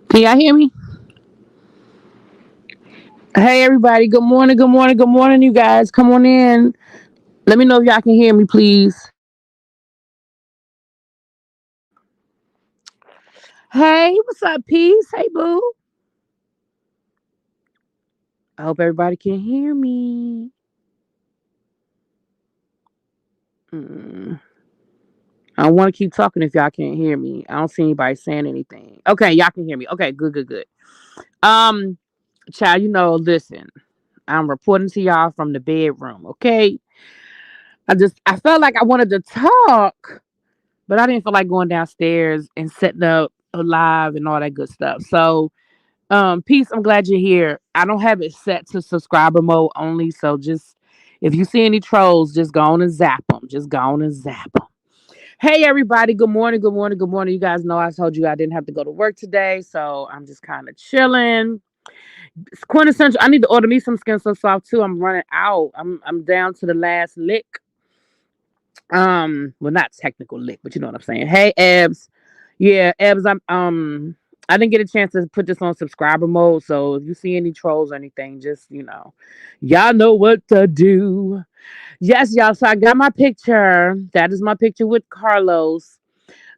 Can y'all hear me? Hey, everybody. Good morning. Good morning. Good morning, you guys. Come on in. Let me know if y'all can hear me, please. Hey, what's up, Peace? Hey, Boo. I hope everybody can hear me. Mm. I don't want to keep talking if y'all can't hear me. I don't see anybody saying anything. Okay, y'all can hear me. Okay, good, good, good. Um, Child, listen, I'm reporting to y'all from the bedroom, okay? I felt like I wanted to talk, but I didn't feel like going downstairs and setting up a live and all that good stuff. So, Peace, I'm glad you're here. I don't have it set to subscriber mode only, so just if you see any trolls, just go on and zap them. Just go on and zap them. Hey, everybody. Good morning. Good morning. Good morning. You guys know I told you I didn't have to go to work today, so I'm just kind of chilling. It's quintessential. I need to order me some Skin So Soft too. I'm running out. I'm down to the last lick. Well, not technical lick, but you know what I'm saying. Hey, Ebs. Yeah, Ebs. I didn't get a chance to put this on subscriber mode, so if you see any trolls or anything, just y'all know what to do. Yes, y'all. So I got my picture. That is my picture with Carlos.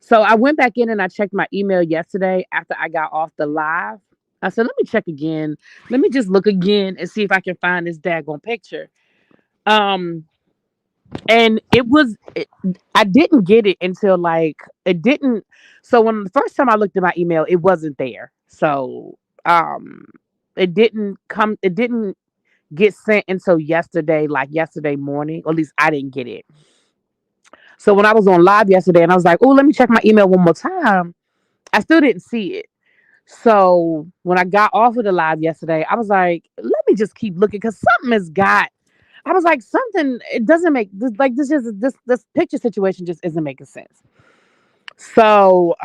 So I went back in and I checked my email yesterday after I got off the live. I said, let me check again. Let me just look again and see if I can find this daggone picture. Um, and I didn't get it until like it didn't. So when the first time I looked at my email, it wasn't there. So um, it didn't get sent until yesterday, like yesterday morning. Or at least I didn't get it. So when I was on live yesterday, and I was like, oh, let me check my email one more time. I still didn't see it. So when I got off of the live yesterday, I was like, let me just keep looking because something has got. I was like, something. It doesn't make this picture situation just isn't making sense. So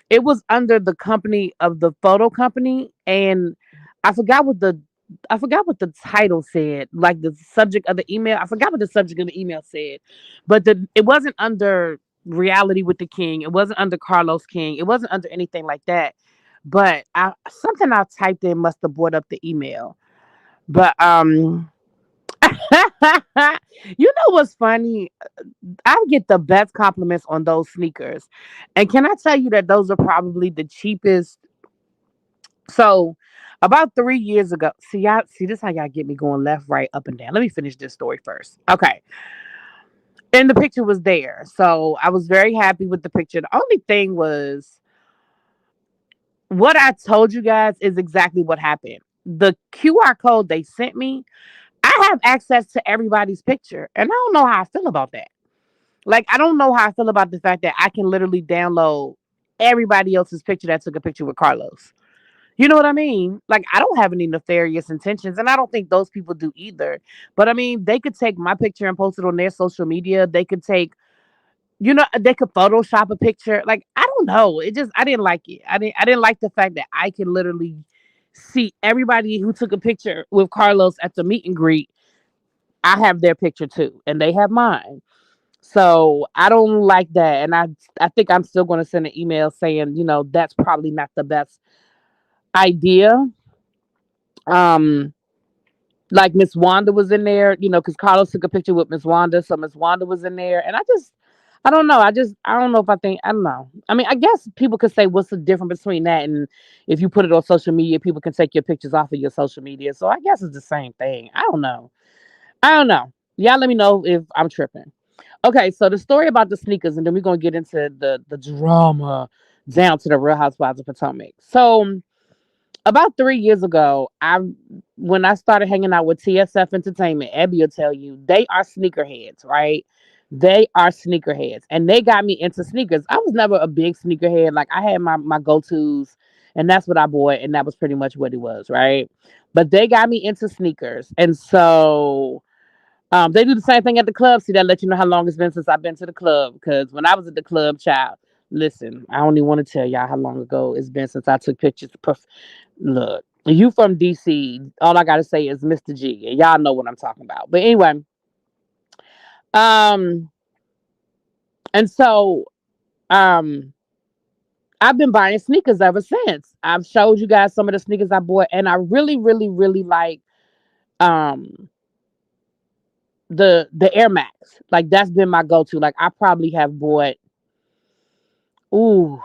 it was under the company of the photo company, and I forgot what the I forgot what the title said, like the subject of the email. I forgot what the subject of the email said, but it wasn't under Reality with the King. It wasn't under Carlos King. It wasn't under anything like that. But something I typed in must have brought up the email. But you know what's funny? I get the best compliments on those sneakers. And can I tell you that those are probably the cheapest? So about 3 years ago, see this how y'all get me going left, right, up and down. Let me finish this story first. Okay. And the picture was there. So I was very happy with the picture. The only thing was what I told you guys is exactly what happened. The QR code they sent me, I have access to everybody's picture. And I don't know how I feel about that. Like, I don't know how I feel about the fact that I can literally download everybody else's picture that took a picture with Carlos. You know what I mean? Like, I don't have any nefarious intentions, and I don't think those people do either. But I mean, they could take my picture and post it on their social media. They could take, they could Photoshop a picture. Like, I don't know. I didn't like it. I didn't like the fact that I can literally see everybody who took a picture with Carlos at the meet and greet. I have their picture too, and they have mine. So I don't like that, and I think I'm still going to send an email saying, that's probably not the best idea. Um, like Miss Wanda was in there, because Carlos took a picture with Miss Wanda, so Miss Wanda was in there, and I don't know. I don't know if I don't know. I mean, I guess people could say what's the difference between that and if you put it on social media, people can take your pictures off of your social media. So I guess it's the same thing. I don't know. I don't know. Y'all let me know if I'm tripping. Okay, so the story about the sneakers, and then we're gonna get into the drama down to the Real Housewives of Potomac. So about 3 years ago, when I started hanging out with TSF Entertainment, Abby will tell you they are sneakerheads, right? They are sneakerheads, and they got me into sneakers. I was never a big sneakerhead. Like, I had my go tos, and that's what I bought, and that was pretty much what it was, right? But they got me into sneakers, and so they do the same thing at the club. See, that let you know how long it's been since I've been to the club. Because when I was at the club, child, listen, I don't even want to tell y'all how long ago it's been since I took pictures. Look, you from DC, all I gotta say is Mr. G, and y'all know what I'm talking about. But anyway, um, and so um, I've been buying sneakers ever since. I've showed you guys some of the sneakers I bought, and I really, really, really like um the Air Max. Like that's been my go to. Like I probably have bought ooh,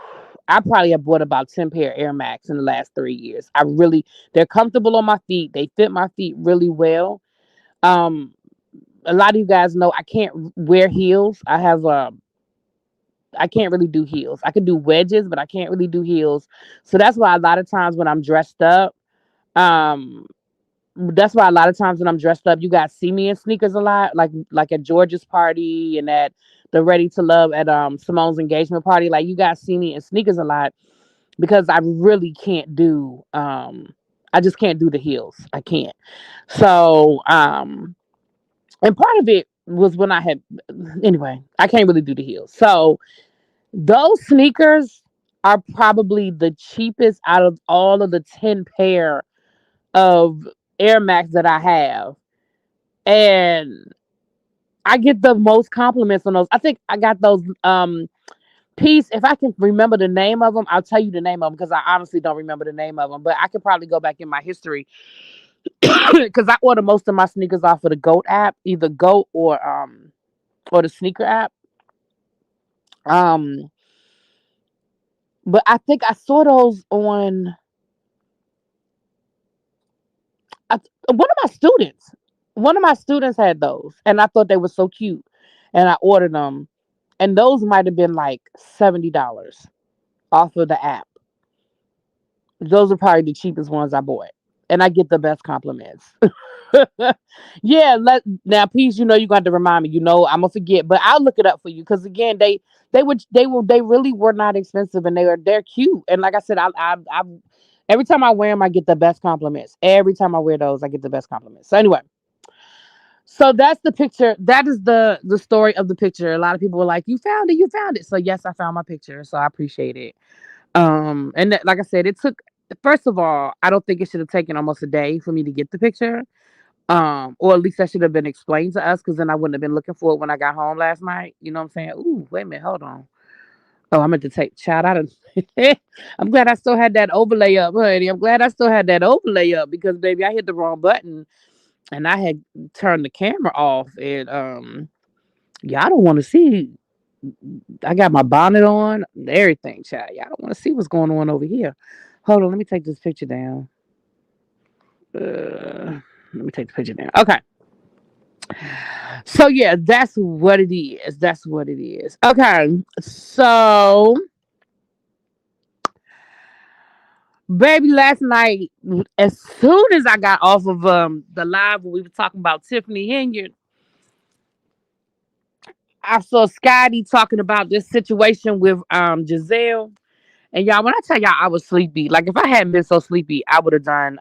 I probably have bought about 10 pair of Air Max in the last 3 years. They're comfortable on my feet. They fit my feet really well. Um, a lot of you guys know I can't wear heels. I can't really do heels. I can do wedges, but I can't really do heels. So that's why a lot of times when I'm dressed up, um, that's why a lot of times when I'm dressed up, you guys see me in sneakers a lot, like at George's party and at the Ready to Love at Simone's engagement party. Like you guys see me in sneakers a lot because I really can't do I just can't do the heels. I can't. So and part of it was when I had anyway, I can't really do the heels. So those sneakers are probably the cheapest out of all of the 10 pair of Air Max that I have. And I get the most compliments on those. I think I got those piece. If I can remember the name of them, I'll tell you the name of them because I honestly don't remember the name of them. But I could probably go back in my history because I order most of my sneakers off of the Goat app, either Goat or the sneaker app. Um, but I think I saw those on one of my students. One of my students had those, and I thought they were so cute, and I ordered them, and those might have been like $70 off of the app. Those are probably the cheapest ones I bought, and I get the best compliments. Yeah, now, Peace. You know you got to remind me. You know I'm gonna forget, but I'll look it up for you because again, they really were not expensive, and they're cute. And like I said, I every time I wear them, I get the best compliments. Every time I wear those, I get the best compliments. So anyway, so that's the picture. That is the story of the picture. A lot of people were like, "You found it, you found it." So yes, I found my picture. So I appreciate it. And that, like I said, it took. First of all, I don't think it should have taken almost a day for me to get the picture. Or at least that should have been explained to us, because then I wouldn't have been looking for it when I got home last night. You know what I'm saying? Ooh, wait a minute, hold on. Oh, I meant to take child out of. I'm glad I still had that overlay up, honey. I'm glad I still had that overlay up because baby, I hit the wrong button and I had turned the camera off, and y'all don't want to see. I got my bonnet on, everything, child. Y'all don't want to see what's going on over here. Hold on, let me take this picture down. Let me take the picture down. Okay. So yeah, that's what it is. That's what it is. Okay. So baby, last night, as soon as I got off of the live where we were talking about Tiffany Henyard, I saw Scotty talking about this situation with Gizelle. And y'all, when I tell y'all I was sleepy, like if I hadn't been so sleepy, I would have done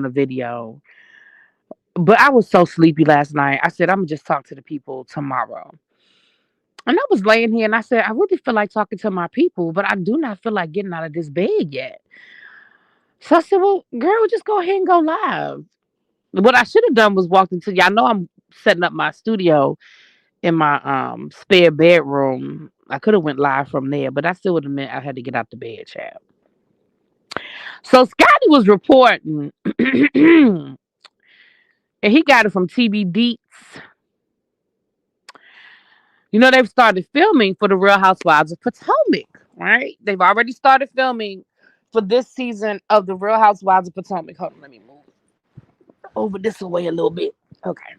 a video. But I was so sleepy last night. I said I'm gonna just talk to the people tomorrow. And I was laying here and I said, I really feel like talking to my people, but I do not feel like getting out of this bed yet. So I said, well, girl, just go ahead and go live. What I should have done was walked into y'all know I'm setting up my studio in my spare bedroom. I could have went live from there, but that still would have meant I had to get out the bed, child. So Scotty was reporting, and he got it from TBD. You know, they've started filming for the Real Housewives of Potomac, right? They've already started filming for this season of the Real Housewives of Potomac. Hold on, let me move over this away a little bit. Okay.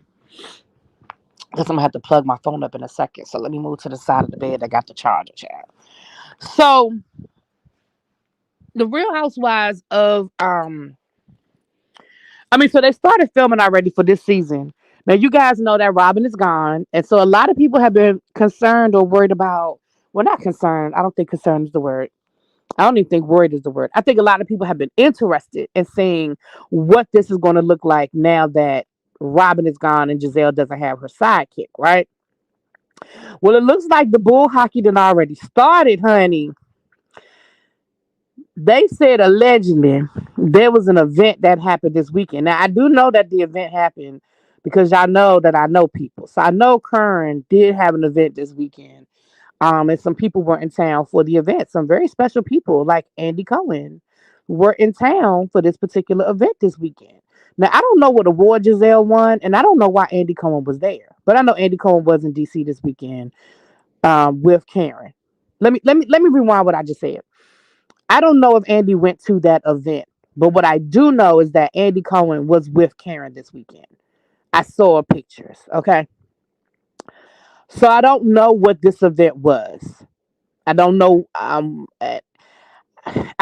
Because I'm going to have to plug my phone up in a second. So let me move to the side of the bed that got the charger, child. So the Real Housewives of so they started filming already for this season. Now you guys know that Robin is gone, and so a lot of people have been concerned or worried about. Well, not concerned. I don't think concerned is the word. I don't even think worried is the word. I think a lot of people have been interested in seeing what this is going to look like now that Robin is gone and Gizelle doesn't have her sidekick, right? Well, it looks like the bull hockey done already started, honey. They said allegedly there was an event that happened this weekend. Now I do know that the event happened because y'all know that I know people. So I know Curran did have an event this weekend. And some people were in town for the event. Some very special people, like Andy Cohen, were in town for this particular event this weekend. Now, I don't know what award Gizelle won, and I don't know why Andy Cohen was there. But I know Andy Cohen was in DC this weekend with Karen. Let me rewind what I just said. I don't know if Andy went to that event, but what I do know is that Andy Cohen was with Karen this weekend. I saw pictures. Okay, so I don't know what this event was. I don't know. I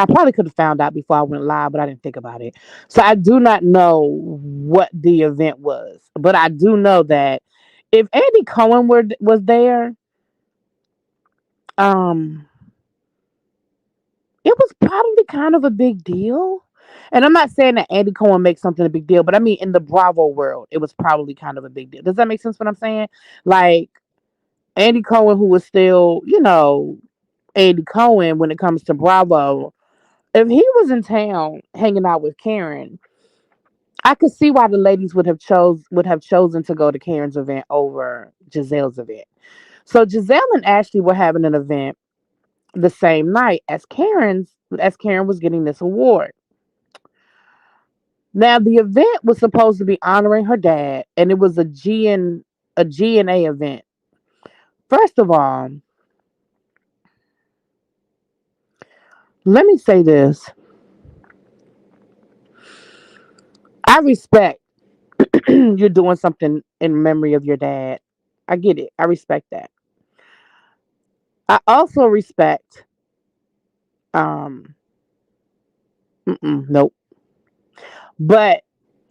probably could have found out before I went live, but I didn't think about it. So I do not know what the event was, but I do know that if Andy Cohen was there, um, it was probably kind of a big deal. And I'm not saying that Andy Cohen makes something a big deal, but I mean in the Bravo world, it was probably kind of a big deal. Does that make sense? What I'm saying? Like Andy Cohen, who was still, Andy Cohen when it comes to Bravo, if he was in town hanging out with Karen, I could see why the ladies would have chosen to go to Karen's event over Giselle's event. So Giselle and Ashley were having an event the same night as Karen was getting this award. Now the event was supposed to be honoring her dad, and it was a GNA event. First of all, let me say this: I respect you're doing something in memory of your dad. I get it. I respect that. I also respect um nope. But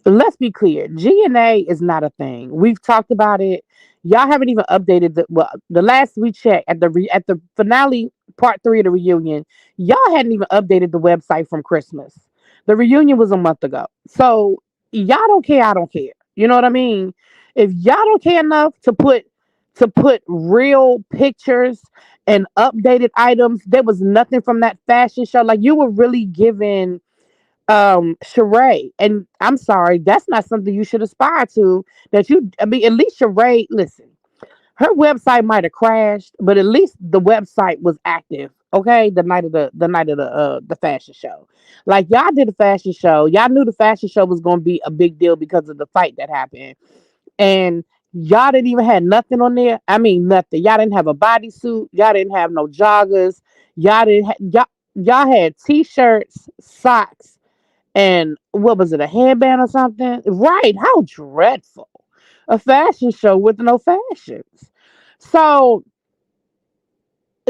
let's be clear, GNA is not a thing. We've talked about it. Y'all haven't even updated the last we checked at the finale part 3 of the reunion, y'all hadn't even updated the website from Christmas. The reunion was a month ago. So y'all don't care, I don't care. You know what I mean? If y'all don't care enough to put real pictures and updated items, there was nothing from that fashion show. Like you were really giving Sheree, and I'm sorry, that's not something you should aspire to. I mean, at least Sheree, listen, her website might have crashed, but at least the website was active. Okay, the fashion show. Like y'all did a fashion show. Y'all knew the fashion show was gonna be a big deal because of the fight that happened. And y'all didn't even have nothing on there. I mean nothing. Y'all didn't have a bodysuit. Y'all didn't have no joggers. Y'all had t-shirts, socks, and what was it, a headband or something? Right. How dreadful. A fashion show with no fashions. So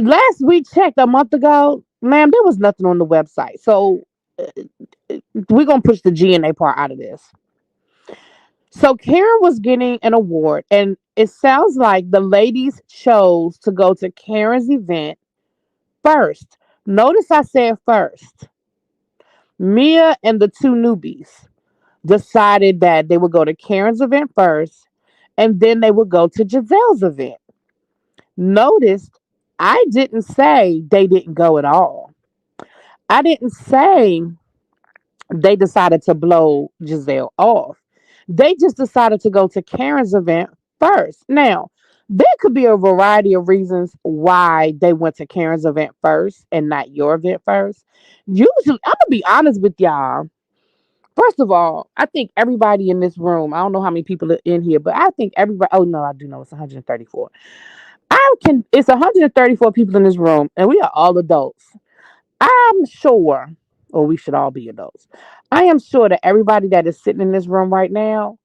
last we checked a month ago, ma'am, there was nothing on the website. So uh, we're gonna push the GNA part out of this. So Karen was getting an award, and it sounds like the ladies chose to go to Karen's event first. Notice I said first. Mia and the two newbies decided that they would go to Karen's event first, and then they would go to Giselle's event. Notice I didn't say they didn't go at all. I didn't say they decided to blow Giselle off. They just decided to go to Karen's event first. Now, there could be a variety of reasons why they went to Karen's event first and not your event first. Usually, I'm gonna be honest with y'all. First of all, I think everybody in this room, I don't know how many people are in here, but I think everybody, oh no, I do know it's 134. It's 134 people in this room, and we are all adults. I'm sure, or we should all be adults. I am sure that everybody that is sitting in this room right now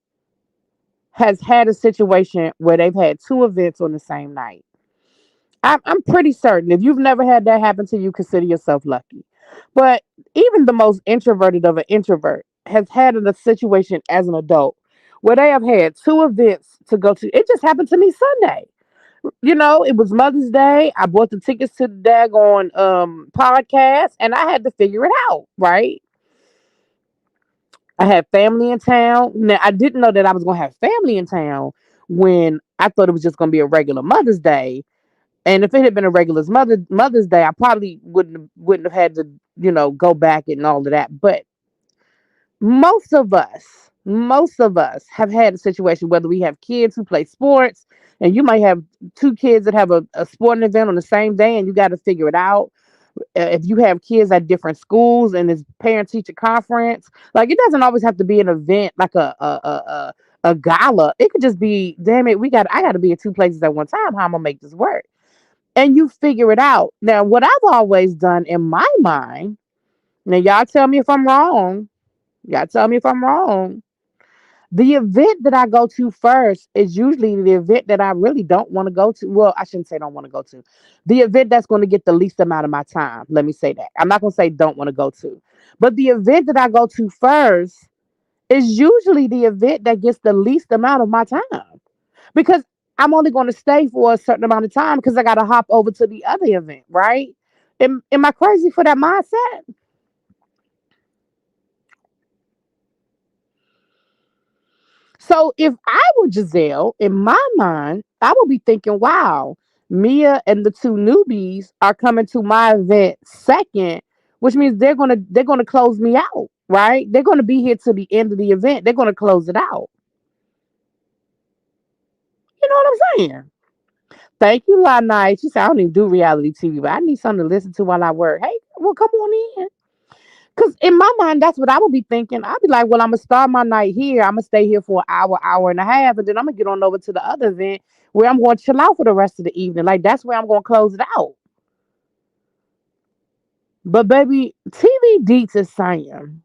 has had a situation where they've had two events on the same night. I'm pretty certain if you've never had that happen to you, consider yourself lucky. But even the most introverted of an introvert has had a situation as an adult where they have had two events to go to. It just happened to me Sunday. It was Mother's Day. I bought the tickets to the daggone podcast, and I had to figure it out, right? I had family in town. Now I didn't know that I was gonna have family in town when I thought it was just gonna be a regular Mother's Day. And if it had been a regular Mother's Day, I probably wouldn't have had to, go back and all of that. But most of us, most of us have had a situation, whether we have kids who play sports, and you might have two kids that have a sporting event on the same day, and you got to figure it out. If you have kids at different schools and it's parent teacher conference, like it doesn't always have to be an event like a gala. It could just be, damn it, I got to be at two places at one time. How I'm gonna make this work? And you figure it out. Now, what I've always done in my mind, now y'all tell me if I'm wrong. Y'all tell me if I'm wrong. The event that I go to first is usually the event that I really don't want to go to. Well, I shouldn't say don't want to go to. The event that's going to get the least amount of my time. Let me say that. I'm not going to say don't want to go to. But the event that I go to first is usually the event that gets the least amount of my time. Because I'm only going to stay for a certain amount of time because I got to hop over to the other event, right? Am I crazy for that mindset? So if I were Gizelle, in my mind, I would be thinking, wow, Mia and the two newbies are coming to my event second, which means they're gonna close me out, right? They're gonna be here to the end of the event. They're gonna close it out. You know what I'm saying? Thank you, La Night. She said I don't even do reality TV, but I need something to listen to while I work. Hey, well, come on in. Cause in my mind, that's what I would be thinking. I'd be like, well, I'm gonna start my night here. I'm gonna stay here for an hour, hour and a half, and then I'm gonna get on over to the other event where I'm going to chill out for the rest of the evening. Like that's where I'm gonna close it out. But baby, TV Deets is saying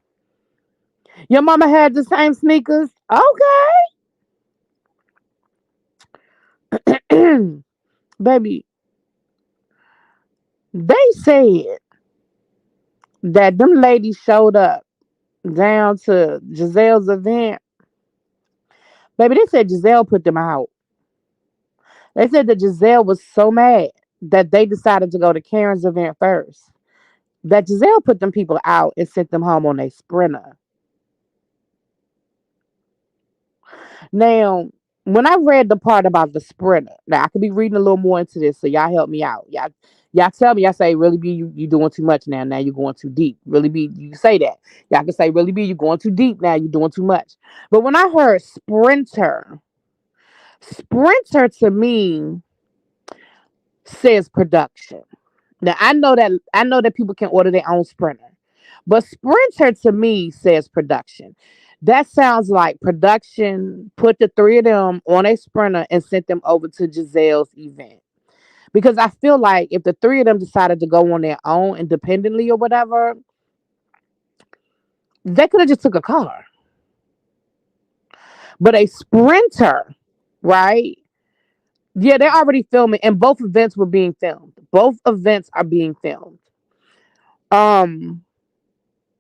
your mama had the same sneakers. Okay, baby, they said that them ladies showed up down to Giselle's event. Baby, they said Giselle put them out. They said that Giselle was so mad that they decided to go to Karen's event first. That Giselle put them people out and sent them home on a sprinter. Now, when I read the part about the sprinter, now I could be reading a little more into this, so y'all help me out. Y'all tell me, I say, really be you doing too much now. Now you're going too deep. Really be you say that. Y'all can say, really be you going too deep now. You're doing too much. But when I heard sprinter to me says production. Now I know that people can order their own sprinter, but sprinter to me says production. That sounds like production put the three of them on a sprinter and sent them over to Giselle's event. Because I feel like if the three of them decided to go on their own independently or whatever, they could have just took a car. But a sprinter, right? Yeah, they're already filming, and both events were being filmed. Both events are being filmed. Um,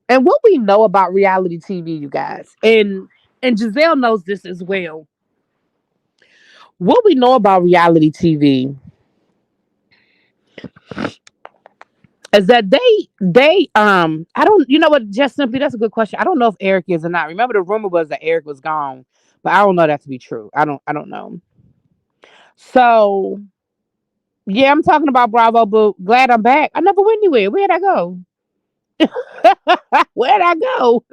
and what we know about reality TV, you guys, and Giselle knows this as well. What we know about reality TV is that I don't, you know what, just simply, that's a good question. I don't know if Eric is or not. Remember, the rumor was that Eric was gone, but I don't know that to be true. I don't know. So yeah, I'm talking about Bravo, but glad I'm back. I never went anywhere. Where'd I go? Where'd I go?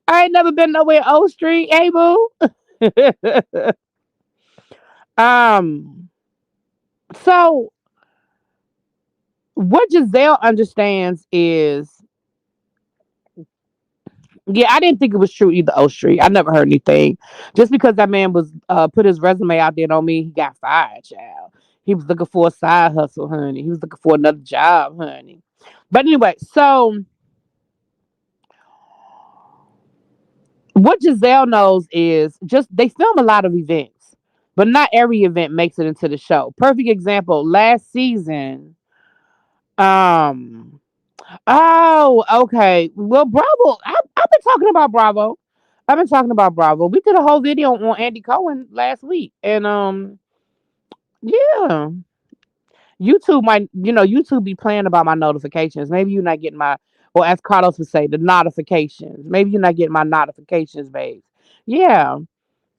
I ain't never been nowhere O Street, hey boo. um so what Giselle understands is, yeah, I didn't think it was true either, O Street. I never heard anything. Just because that man was put his resume out there don't mean he got fired, child. He was looking for a side hustle, honey. He was looking for another job, honey. But anyway, so what Giselle knows is just they film a lot of events, but not every event makes it into the show. Perfect example, last season, um oh, okay. Well, Bravo. I've been talking about Bravo. I've been talking about Bravo. We did a whole video on Andy Cohen last week, and yeah, YouTube be playing about my notifications. Maybe you're not getting my, or as Carlos would say, the notifications. Maybe you're not getting my notifications, babes. Yeah,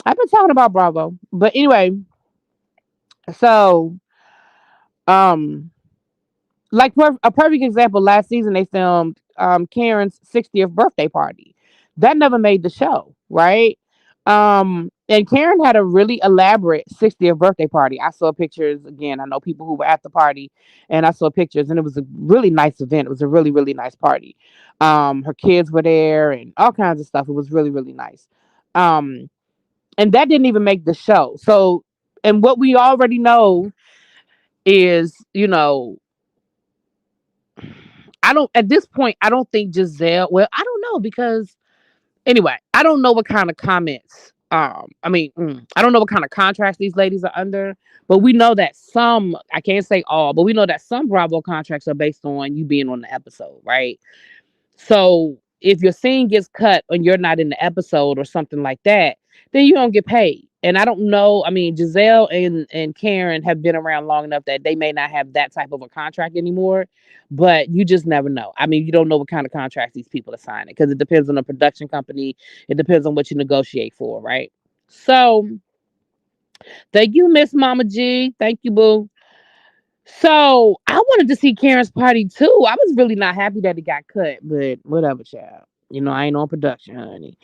I've been talking about Bravo, but anyway, so um, like a perfect example. Last season they filmed Karen's 60th birthday party. That never made the show, right? And Karen had a really elaborate 60th birthday party. I saw pictures again. I know people who were at the party, and I saw pictures, and it was a really nice event. It was a really, really nice party. Her kids were there and all kinds of stuff. It was really, really nice. Um, and that didn't even make the show. So, and what we already know is, I don't at this point. I don't think Gizelle. Well, I don't know because anyway, I don't know what kind of comments. I don't know what kind of contracts these ladies are under, but we know that some. I can't say all, but we know that some Bravo contracts are based on you being on the episode, right? So if your scene gets cut and you're not in the episode or something like that, then you don't get paid. And I don't know. I mean, Giselle and Karen have been around long enough that they may not have that type of a contract anymore, but you just never know. I mean, you don't know what kind of contracts these people are signing because it depends on the production company. It depends on what you negotiate for, right? So thank you, Miss Mama G. Thank you, Boo. So I wanted to see Karen's party too. I was really not happy that it got cut, but whatever, child. I ain't on production, honey.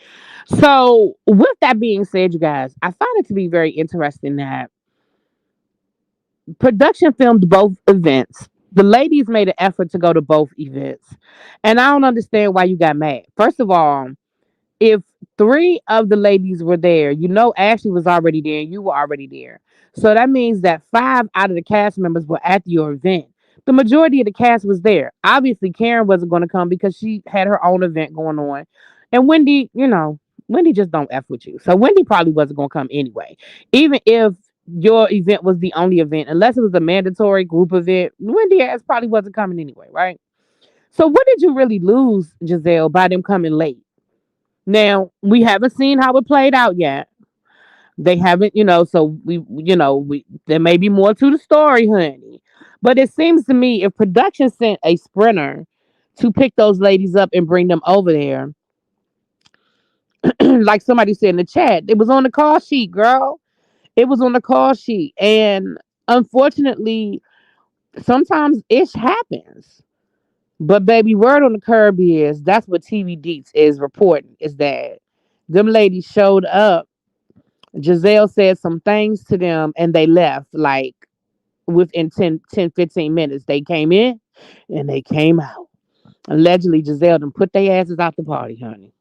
So with that being said, you guys, I find it to be very interesting that production filmed both events. The ladies made an effort to go to both events. And I don't understand why you got mad. First of all, if three of the ladies were there, Ashley was already there and you were already there. So that means that five out of the cast members were at your event. The majority of the cast was there. Obviously, Karen wasn't going to come because she had her own event going on. And Wendy, Wendy just don't F with you. So Wendy probably wasn't going to come anyway. Even if your event was the only event, unless it was a mandatory group event, Wendy ass probably wasn't coming anyway, right? So what did you really lose, Giselle, by them coming late? Now, we haven't seen how it played out yet. They haven't, so we there may be more to the story, honey. But it seems to me if production sent a sprinter to pick those ladies up and bring them over there, like somebody said in the chat, it was on the call sheet, girl. It was on the call sheet. And unfortunately, sometimes ish happens. But baby, word on the curb is that's what TV Deets is reporting is that them ladies showed up. Giselle said some things to them and they left like within 10, 15 minutes. They came in and they came out. Allegedly, Giselle done put their asses out the party, honey.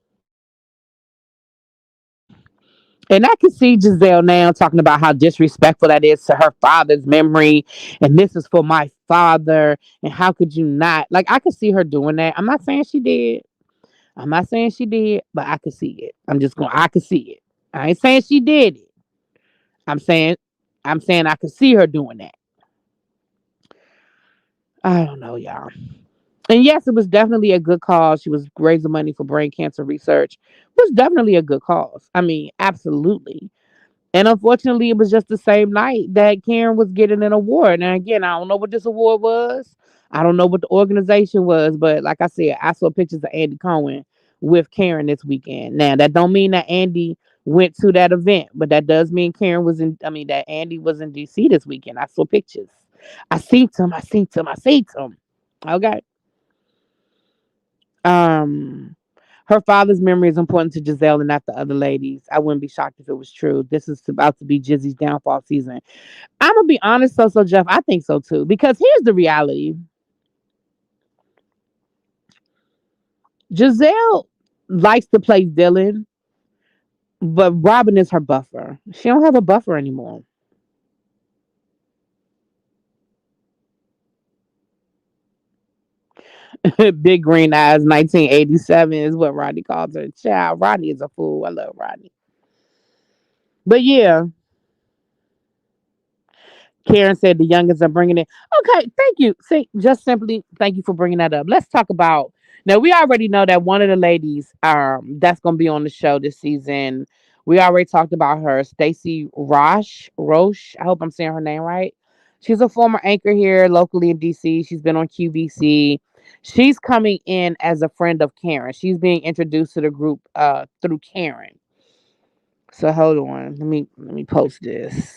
And I can see Giselle now talking about how disrespectful that is to her father's memory. And this is for my father. And how could you not? Like, I could see her doing that. I'm not saying she did. I'm not saying she did, but I could see it. I could see it. I ain't saying she did it. I'm saying, I'm saying I could see her doing that. I don't know, y'all. And yes, it was definitely a good cause. She was raising money for brain cancer research. It was definitely a good cause. I mean, absolutely. And unfortunately, it was just the same night that Karen was getting an award. And again, I don't know what this award was. I don't know what the organization was, but like I said, I saw pictures of Andy Cohen with Karen this weekend. Now, that don't mean that Andy went to that event, but that does mean that Andy was in DC this weekend. I saw pictures. I seen him. I seen him. I seen him. Okay. Um, Her father's memory is important to Giselle and not the other ladies. I wouldn't be shocked if it was true. This is about to be Jizzy's downfall season. I'm gonna be honest, so Jeff. I think so too. Because here's the reality: Giselle likes to play villain, but Robin is her buffer. She don't have a buffer anymore. Big green eyes, 1987 is what Rodney calls her. Child, Rodney is a fool. I love Rodney. But yeah, Karen said the youngest are bringing it. Okay, thank you. See, just simply thank you for bringing that up. Let's talk about now. We already know that one of the ladies, that's gonna be on the show this season. We already talked about her, Stacey Roche. I hope I'm saying her name right. She's a former anchor here locally in DC. She's been on QVC. She's coming in as a friend of Karen. She's being introduced to the group through Karen. So hold on. Let me post this.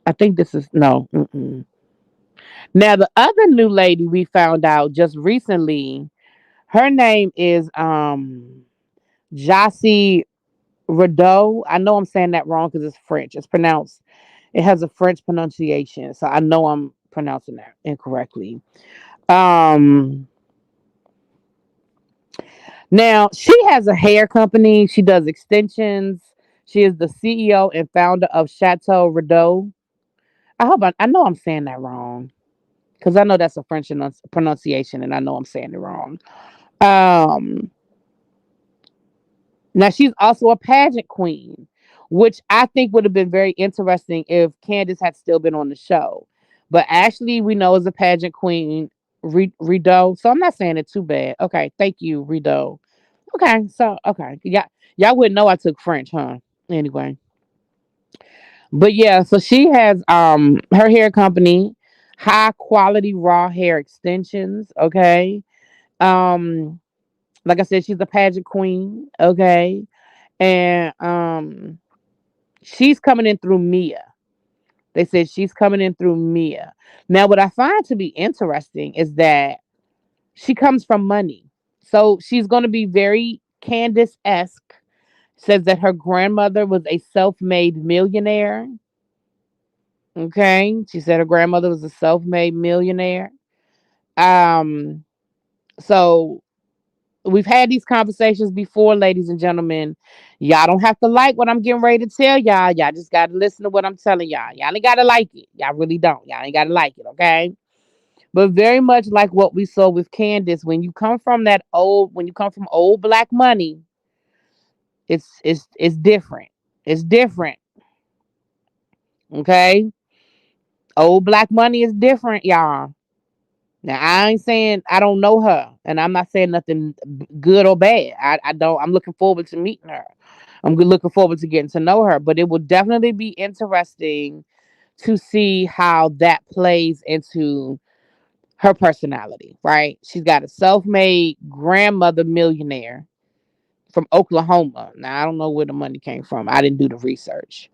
I think this is no. Mm-mm. Now the other new lady we found out just recently, her name is Jossie Rideau. I know I'm saying that wrong because it's French. It's pronounced. It has a French pronunciation, so I know I'm pronouncing that incorrectly. Um, Now she has a hair company. She does extensions. She is the CEO and founder of Chateau Rideau. I know I'm saying that wrong because I know that's a French pronunciation, and I know I'm saying it wrong. Um, Now she's also a pageant queen, which I think would have been very interesting if Candace had still been on the show. But Ashley, we know, is a pageant queen, Rideau. So I'm not saying it too bad. Okay, thank you, Rideau. Okay, so okay, yeah, y'all wouldn't know I took French, huh? Anyway, but yeah, so she has her hair company, high quality raw hair extensions. Okay, um, like I said, she's a pageant queen. Okay, and she's coming in through Mia. They said she's coming in through Mia. Now, what I find to be interesting is that she comes from money, so she's going to be very Candace esque. Says that her grandmother was a self-made millionaire. Okay, she said her grandmother was a self-made millionaire. Um, so we've had these conversations before, ladies and gentlemen. Y'all don't have to like what I'm getting ready to tell y'all. Y'all just gotta listen to what I'm telling y'all. Y'all ain't gotta like it. Y'all really don't. Y'all ain't gotta like it, okay? But very much like what we saw with Candace, when you come from old black money, it's different. It's different, okay? Old black money is different, y'all. Now I ain't saying I don't know her, and I'm not saying nothing good or bad. I don't. I'm looking forward to meeting her. Looking forward to getting to know her. But it will definitely be interesting to see how that plays into her personality. Right? She's got a self-made grandmother millionaire from Oklahoma. Now I don't know where the money came from. I didn't do the research.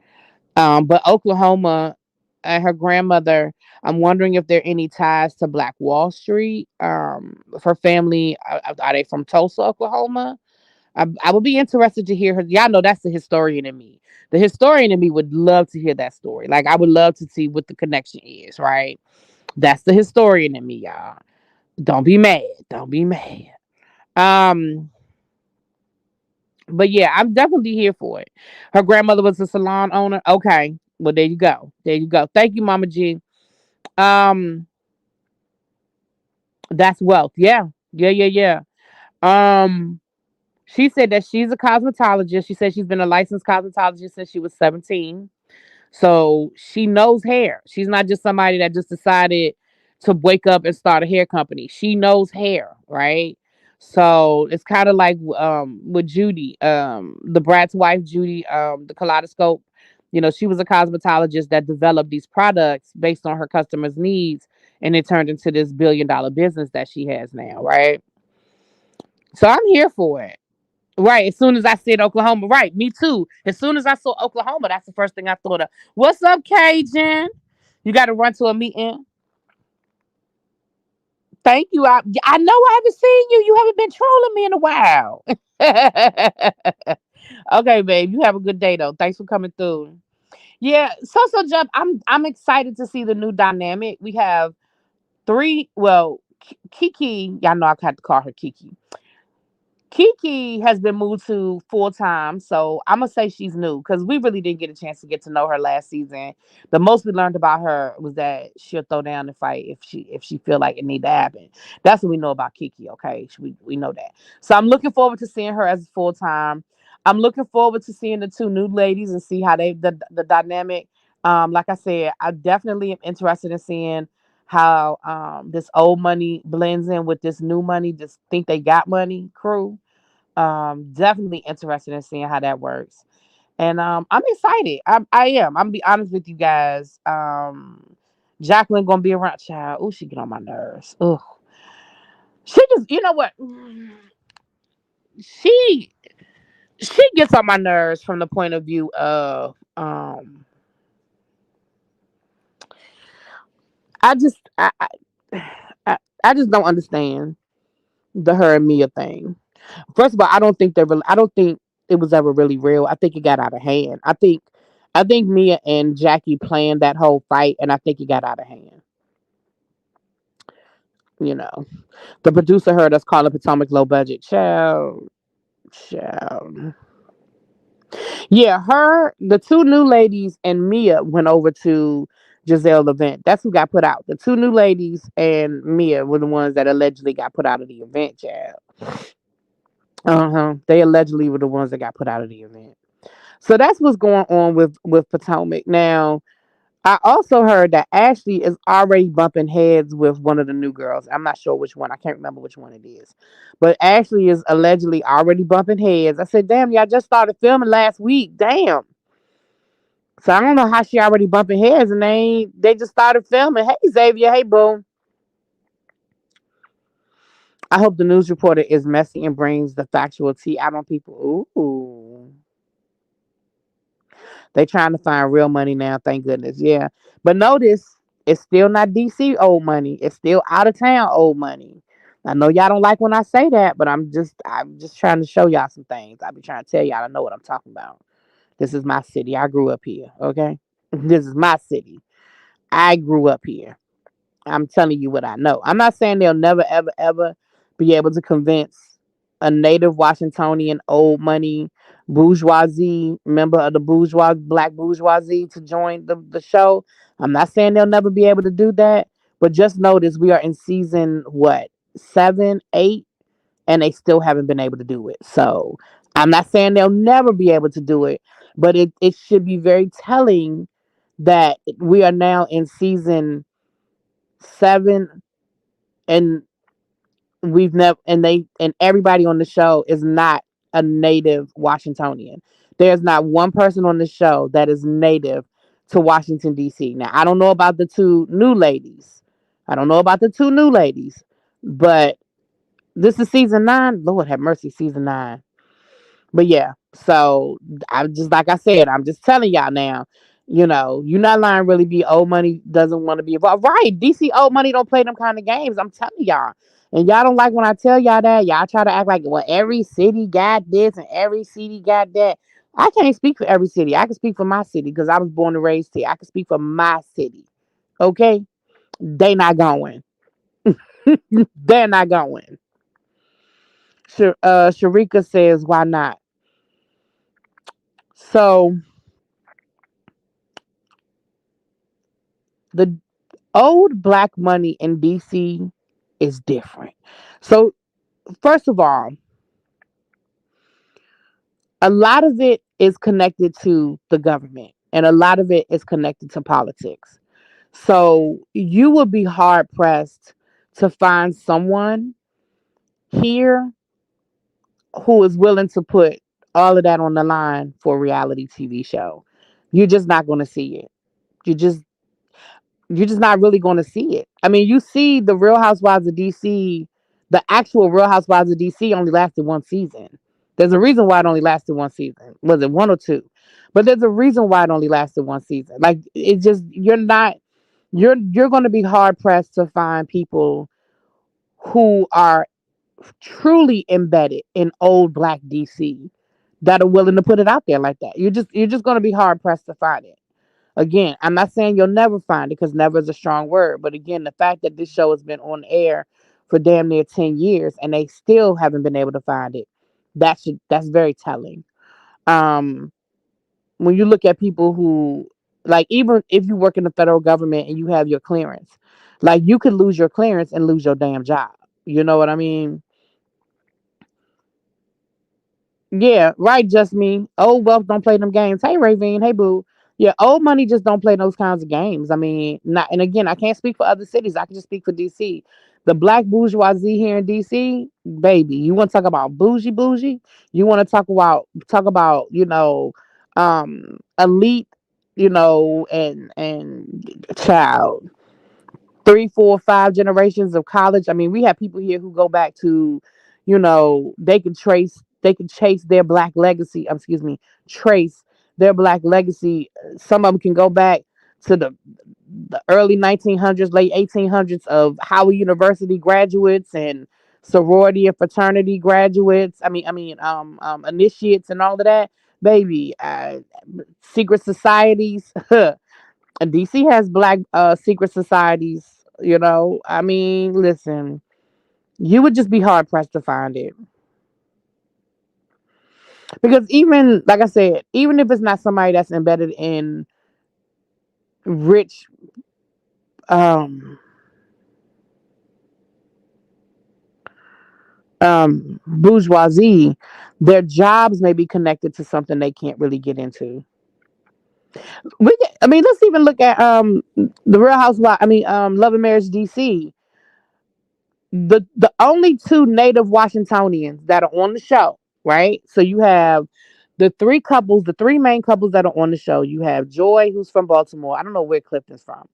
But Oklahoma and her grandmother, I'm wondering if there are any ties to Black Wall Street. Her family, are they from Tulsa, Oklahoma? I would be interested to hear her. Y'all know that's the historian in me. The historian in me would love to hear that story. Like, I would love to see what the connection is, right? That's the historian in me, y'all. Don't be mad. Don't be mad. Um, but yeah, I'm definitely here for it. Her grandmother was a salon owner. Okay. Well, there you go. There you go. Thank you, Mama G. Um, that's wealth. Yeah. Yeah, yeah, yeah. She said that she's a cosmetologist. She said she's been a licensed cosmetologist since she was 17. So she knows hair. She's not just somebody that just decided to wake up and start a hair company. She knows hair, right? So it's kind of like with Judy, the Brat's wife, Judy, the Kaleidoscope. You know, she was a cosmetologist that developed these products based on her customers' needs, and it turned into this $1 billion business that she has now, right? So I'm here for it. Right. As soon as I said Oklahoma, right. Me too. As soon as I saw Oklahoma, that's the first thing I thought of. What's up, Cajun? You got to run to a meeting. Thank you. I know I haven't seen you. You haven't been trolling me in a while. Okay, babe. You have a good day though. Thanks for coming through. Yeah. So Jeff, I'm excited to see the new dynamic. We have three. Well, Kiki. Y'all know I have to call her Kiki. Kiki has been moved to full time, so I'm gonna say she's new because we really didn't get a chance to get to know her last season. The most we learned about her was that she'll throw down and fight if she feel like it need to happen. That's what we know about Kiki. Okay, we know that. So I'm looking forward to seeing her as full time. I'm looking forward to seeing the two new ladies and see how the dynamic. Like I said, I definitely am interested in seeing how this old money blends in with this new money. Just think they got money crew. Definitely interested in seeing how that works. And I'm excited. I am. I'm gonna be honest with you guys. Jacqueline gonna be around child. Oh, she get on my nerves. Ugh. She just, you know what? She she gets on my nerves from the point of view of I just I I, I just don't understand the her and Mia thing. First of all, I don't think they really. I don't think it was ever really real. I think it got out of hand. I think Mia and Jackie planned that whole fight, and I think it got out of hand. You know, the producer heard us call it Potomac low budget. Child, child. Yeah, the two new ladies, and Mia went over to Gizelle's event. That's who got put out. The two new ladies and Mia were the ones that allegedly got put out of the event, child. They allegedly were the ones that got put out of the event. So that's what's going on with Potomac. Now, I also heard that Ashley is already bumping heads with one of the new girls. I'm not sure which one. I can't remember which one it is. But Ashley is allegedly already bumping heads. I said, damn, y'all just started filming last week. Damn. So I don't know how she already bumping heads and they just started filming. Hey Xavier, hey boo. I hope the news reporter is messy and brings the factual tea out on people. Ooh. They trying to find real money now, thank goodness. Yeah. But notice it's still not DC old money. It's still out of town old money. I know y'all don't like when I say that, but I'm just trying to show y'all some things. I be trying to tell y'all I know what I'm talking about. This is my city. I grew up here. Okay. This is my city. I grew up here. I'm telling you what I know. I'm not saying they'll never, ever, ever be able to convince a native Washingtonian old money bourgeoisie member of the black bourgeoisie to join the show. I'm not saying they'll never be able to do that, but just notice we are in season what, 7, 8, and they still haven't been able to do it. So I'm not saying they'll never be able to do it, but it should be very telling that we are now in season 7, and we've never and everybody on the show is not a native Washingtonian. There's not one person on the show that is native to Washington D.C. Now I don't know about the two new ladies. I don't know about the two new ladies, but this is season 9. Lord have mercy, season 9. But yeah, so I'm just like I said, I'm just telling y'all now. You're not lying. Really, be old money doesn't want to be involved, right? DC old money don't play them kind of games. I'm telling y'all, and y'all don't like when I tell y'all that. Y'all try to act like, well, every city got this and every city got that. I can't speak for every city. I can speak for my city because I was born and raised here. I can speak for my city. Okay, they not going. They're not going. Sharika says, why not? So the old black money in DC is different. So, first of all, a lot of it is connected to the government and a lot of it is connected to politics. So, you would be hard pressed to find someone here who is willing to put all of that on the line for a reality TV show. You're just not going to see it. You just you're just not really going to see it. I mean, you see the Real Housewives of DC, the actual Real Housewives of DC only lasted one season. There's a reason why it only lasted one season. Was it one or two? But there's a reason why it only lasted one season. Like it just you're going to be hard pressed to find people who are truly embedded in old black DC that are willing to put it out there like that. You're just going to be hard pressed to find it. Again, I'm not saying you'll never find it because never is a strong word. But again, the fact that this show has been on air for damn near 10 years and they still haven't been able to find it, that's very telling. Um, when you look at people who, like, even if you work in the federal government and you have your clearance, like, you could lose your clearance and lose your damn job. You know what I mean? Yeah, right, just me. Old wealth don't play them games. Hey, Ravine. Hey, boo. Yeah, old money just don't play those kinds of games. I mean, not. And again, I can't speak for other cities. I can just speak for DC. The black bourgeoisie here in DC, baby. You want to talk about bougie, bougie? You want to talk about elite, and child 3, 4, 5 generations of college. I mean, we have people here who go back to, they can chase their black legacy. Excuse me, trace their black legacy. Some of them can go back to the early 1900s, late 1800s of Howard University graduates, and sorority and fraternity graduates. Initiates and all of that, baby. Secret societies. And DC has black secret societies. Listen, you would just be hard pressed to find it because even like I said, even if it's not somebody that's embedded in rich um bourgeoisie, their jobs may be connected to something they can't really get into. Let's even look at the Real Housewives. Love and Marriage DC. The only two native Washingtonians that are on the show, right? So you have the three main couples that are on the show. You have Joy, who's from Baltimore. I don't know where Clifton's from.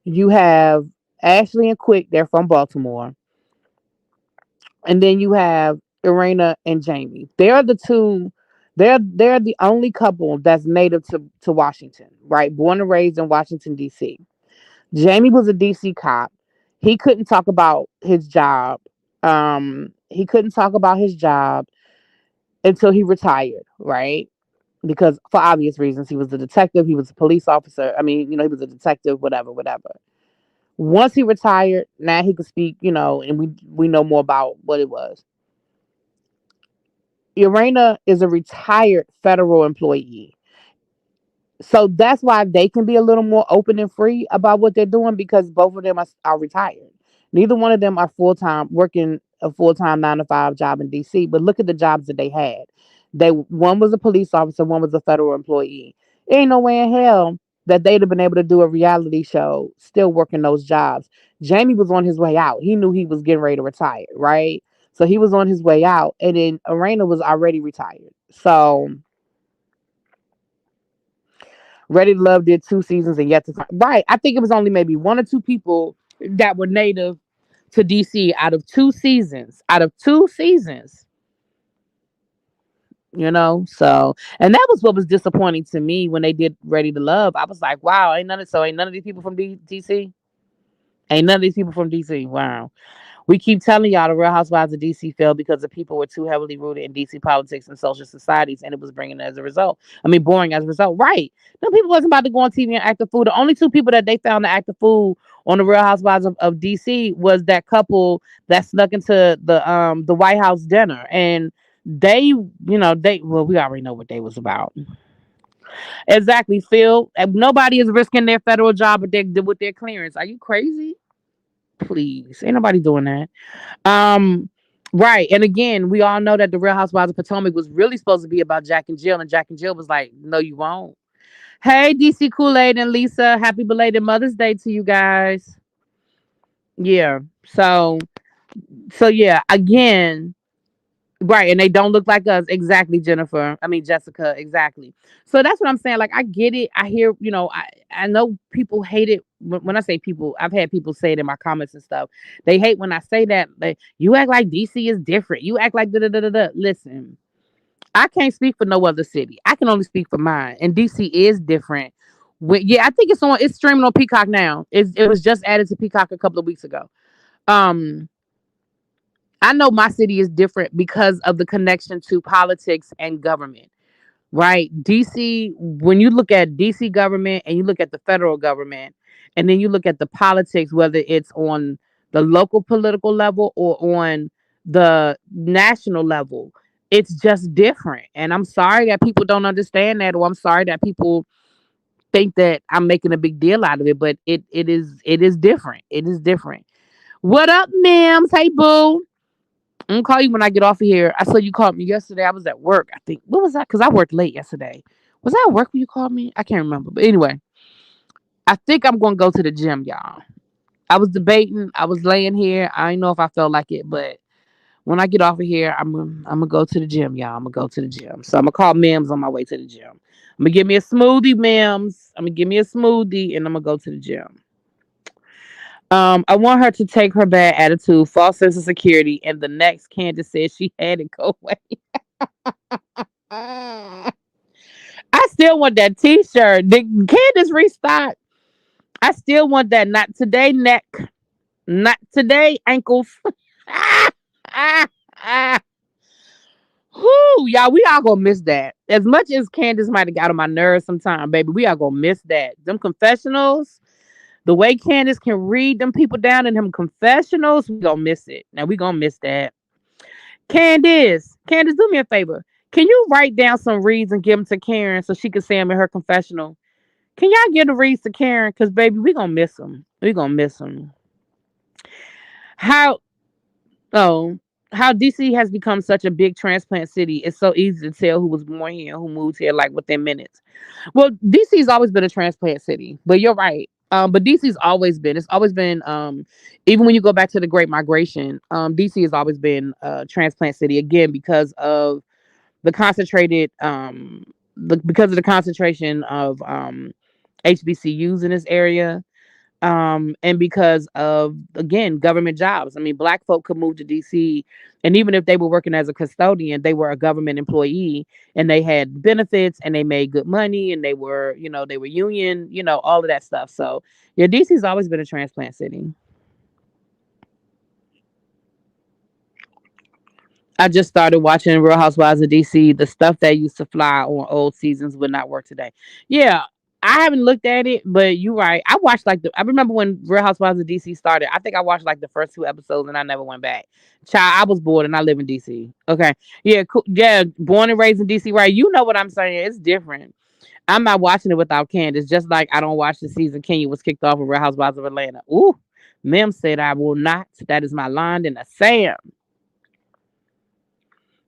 You have Ashley and Quick, they're from Baltimore. And then you have Irena and Jamie. They're the only couple that's native to Washington, right? Born and raised in Washington, DC. Jamie was a DC cop. He couldn't talk about his job. He couldn't talk about his job until he retired, right? Because for obvious reasons, he was a detective, he was a police officer. He was a detective, whatever, whatever. Once he retired, now he could speak, and we know more about what it was. Irena is a retired federal employee. So that's why they can be a little more open and free about what they're doing because both of them are retired. Neither one of them are full time working a full time 9 to 5 job in DC. But look at the jobs that they had. One was a police officer, one was a federal employee. Ain't no way in hell that they'd have been able to do a reality show still working those jobs. Jamie was on his way out. He knew he was getting ready to retire, right? So he was on his way out, and then Arena was already retired. So Ready to Love did 2 seasons and yet to find. Right. I think it was only maybe one or two people that were native to DC out of 2 seasons. Out of 2 seasons, So, and that was what was disappointing to me when they did Ready to Love. I was like, wow, ain't none of these people from DC. Ain't none of these people from DC. Wow. We keep telling y'all the Real Housewives of DC failed because the people were too heavily rooted in DC politics and social societies, and it was bringing as a result. Boring as a result. Right? No people wasn't about to go on TV and act a fool. The only two people that they found to act a fool on the Real Housewives of DC was that couple that snuck into the White House dinner, and we already know what they was about. Exactly, Phil. Nobody is risking their federal job with their clearance. Are you crazy? Please, ain't nobody doing that. Um, right. And again, we all know that the Real Housewives of Potomac was really supposed to be about Jack and Jill, and Jack and Jill was like, "No, you won't." Hey, DC Kool Aid and Lisa, happy belated Mother's Day to you guys. Yeah. So yeah. Again, right, and they don't look like us. Exactly, Jennifer. Jessica. Exactly. So that's what I'm saying. Like, I get it. I hear, I know people hate it. When I say people, I've had people say it in my comments and stuff. They hate when I say that. Like, you act like DC is different. You act like da da da da da. Listen, I can't speak for no other city. I can only speak for mine. And DC is different. Yeah, I think it's streaming on Peacock now. It was just added to Peacock a couple of weeks ago. Um, I know my city is different because of the connection to politics and government, right? DC, when you look at DC government and you look at the federal government, and then you look at the politics, whether it's on the local political level or on the national level, it's just different. And I'm sorry that people don't understand that, or I'm sorry that people think that I'm making a big deal out of it, but it is different. It is different. What up, Mims? Hey, boo. I'm gonna call you when I get off of here. I saw you called me yesterday. I was at work. I think what was that? Because I worked late yesterday. Was I at work when you called me? I can't remember. But anyway, I think I'm gonna go to the gym, y'all. I was debating. I was laying here. I didn't know if I felt like it, but when I get off of here, I'm gonna go to the gym, y'all. I'm gonna go to the gym. So I'm gonna call Mims on my way to the gym. I'm gonna give me a smoothie, Mims. I'm gonna give me a smoothie, and I'm gonna go to the gym. I want her to take her bad attitude, false sense of security, and the next Candace said she had it go away. I still want that T-shirt. Did Candace restock? I still want that. Not today, neck. Not today, ankles. Ooh, y'all, we all gonna miss that. As much as Candace might have got on my nerves sometime, baby, we are gonna miss that. Them confessionals, the way Candace can read them people down in them confessionals, we gonna miss it. Now we gonna miss that. Candace, do me a favor. Can you write down some reads and give them to Karen so she can say them in her confessional? Can y'all give the reads to Karen? Cause baby, we gonna miss them. We gonna miss them. How Oh, how DC has become such a big transplant city. It's so easy to tell who was born here and who moved here like within minutes. Well, DC's always been a transplant city, but you're right. But DC's always been. It's always been. Even when you go back to the Great Migration, DC has always been a transplant city again because of the concentrated. Because of the concentration of HBCUs in this area, and because of again government jobs. I mean, black folk could move to DC, and even if they were working as a custodian, they were a government employee, and they had benefits, and they made good money, and they were union, all of that stuff. So yeah, DC's always been a transplant city. I just started watching Real Housewives of DC. The stuff that used to fly on old seasons would not work today. Yeah, I haven't looked at it, but you're right. I watched I remember when Real Housewives of DC started. I think I watched like the first two episodes and I never went back. Child, I was bored and I live in DC. Okay, yeah, cool. Yeah, born and raised in DC. Right? You know what I'm saying? It's different. I'm not watching it without Candace. Just like I don't watch the season Kenya was kicked off of Real Housewives of Atlanta. Ooh, Mem said I will not. That is my line in the sand.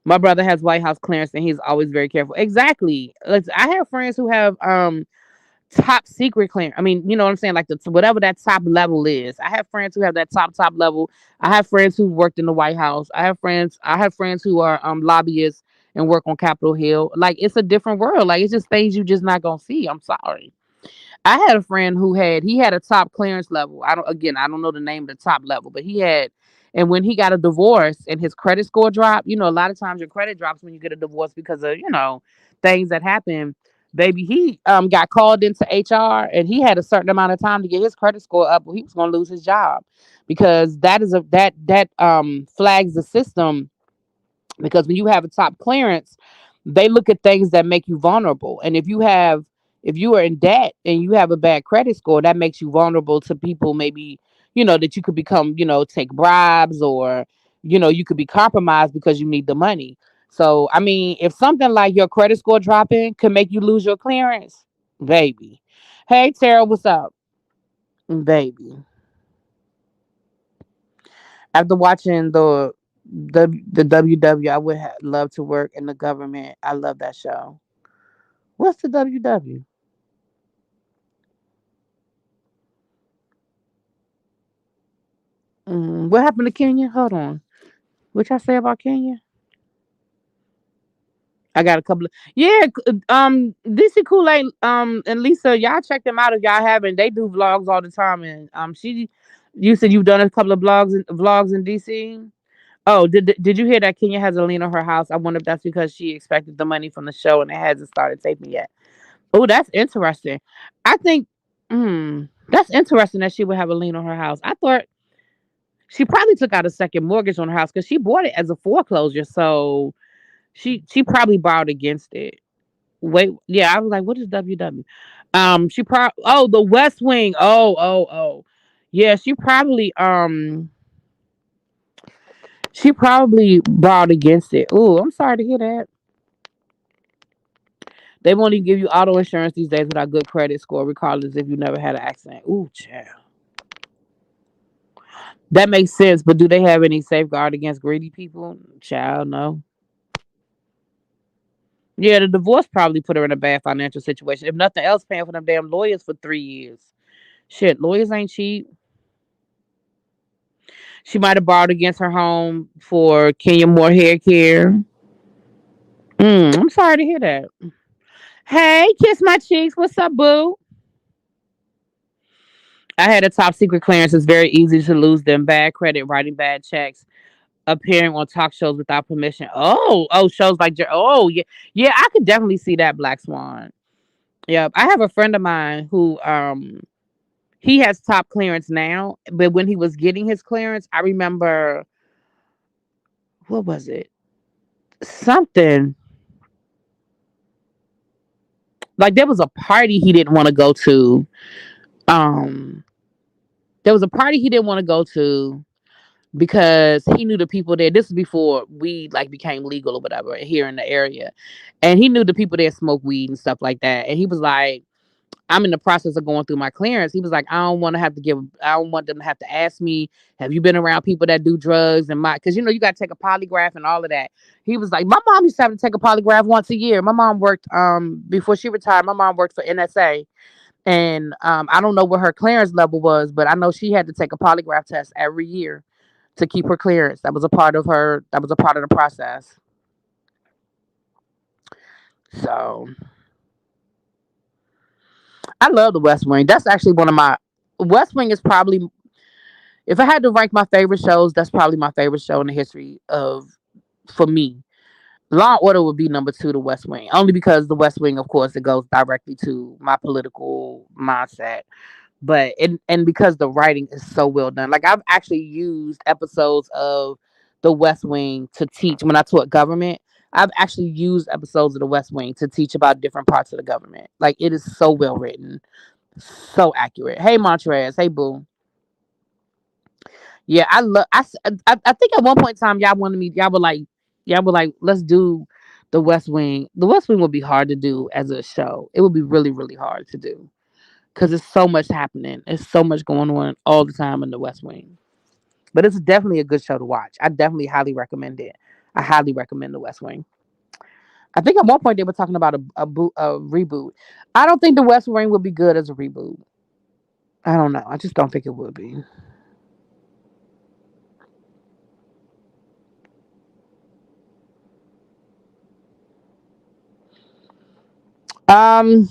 My brother has White House clearance and he's always very careful. Exactly. I have friends who have top secret clearance. I mean, you know what I'm saying? Like whatever that top level is. I have friends who have that top level. I have friends who worked in the White House. I have friends who are lobbyists and work on Capitol Hill. Like it's a different world. Like it's just things you just not gonna see. I'm sorry. I had a friend who had a top clearance level. I don't know the name of the top level, but and when he got a divorce and his credit score dropped, a lot of times your credit drops when you get a divorce because of, things that happen. Baby, he got called into HR and he had a certain amount of time to get his credit score up or he was gonna lose his job. Because that flags the system because when you have a top clearance, they look at things that make you vulnerable. And if you are in debt and you have a bad credit score, that makes you vulnerable to people maybe, that you could become, take bribes or, you could be compromised because you need the money. So, I mean, if something like your credit score dropping could make you lose your clearance, baby. Hey, Tara, what's up? Baby. After watching the WW, I would love to work in the government. I love that show. What's the WW? What happened to Kenya? Hold on. What y'all say about Kenya? I got a couple of DC Kool Aid and Lisa, y'all check them out if y'all haven't. They do vlogs all the time, and you said you've done a couple of vlogs in DC. Oh, did you hear that Kenya has a lien on her house? I wonder if that's because she expected the money from the show and it hasn't started taping yet. Oh, that's interesting. I think that's interesting that she would have a lien on her house. I thought she probably took out a second mortgage on her house because she bought it as a foreclosure. So she probably borrowed against it. Wait, yeah, I was like, what is WW? She probably the West Wing. Oh. Yeah, she probably borrowed against it. Ooh, I'm sorry to hear that. They won't even give you auto insurance these days without good credit score, regardless if you never had an accident. Ooh, child. That makes sense, but do they have any safeguard against greedy people? Child, no. Yeah, the divorce probably put her in a bad financial situation. If nothing else, paying for them damn lawyers for 3 years. Shit, lawyers ain't cheap. She might have borrowed against her home for Kenya Moore hair care. I'm sorry to hear that. Hey, kiss my cheeks. What's up, boo? I had a top secret clearance. It's very easy to lose them. Bad credit, writing bad checks, appearing on talk shows without permission. Oh, shows like oh yeah, yeah. I could definitely see that Black Swan. Yeah, I have a friend of mine who he has top clearance now, but when he was getting his clearance, I remember what was it? Something. Like there was a party he didn't want to go to. Um, there was a party he didn't want to go to because he knew the people there. This was before weed like became legal or whatever here in the area, and he knew the people there smoke weed and stuff like that. And he was like, I'm in the process of going through my clearance. He was like, I don't want to have to give, I don't want them to have to ask me, have you been around people that do drugs and because you know, you got to take a polygraph and all of that. He was like, my mom used to have to take a polygraph once a year. My mom worked, before she retired, my mom worked for NSA. And I don't know what her clearance level was, but I know she had to take a polygraph test every year to keep her clearance. That was a part of her, that was a part of the process. So I love the West Wing. That's actually one of my, West Wing is probably, if I had to rank my favorite shows, that's probably my favorite show in the history of, for me. Law and Order would be number two to West Wing, only because the West Wing, of course, it goes directly to my political mindset. But and because the writing is so well done, like I've actually used episodes of the West Wing to teach when I taught government. I've actually used episodes of the West Wing to teach about different parts of the government. Like it is so well written, so accurate. Hey Montrez, hey Boo. Yeah, I love. I think at one point in time, y'all wanted me. Y'all were like, let's do the West Wing. The West Wing would be hard to do as a show. It would be really, really hard to do because it's so much happening. It's so much going on all the time in the West Wing. But it's definitely a good show to watch. I definitely highly recommend it. I highly recommend the West Wing. I think at one point they were talking about a reboot. I don't think the West Wing would be good as a reboot. I don't know. I just don't think it would be. Um,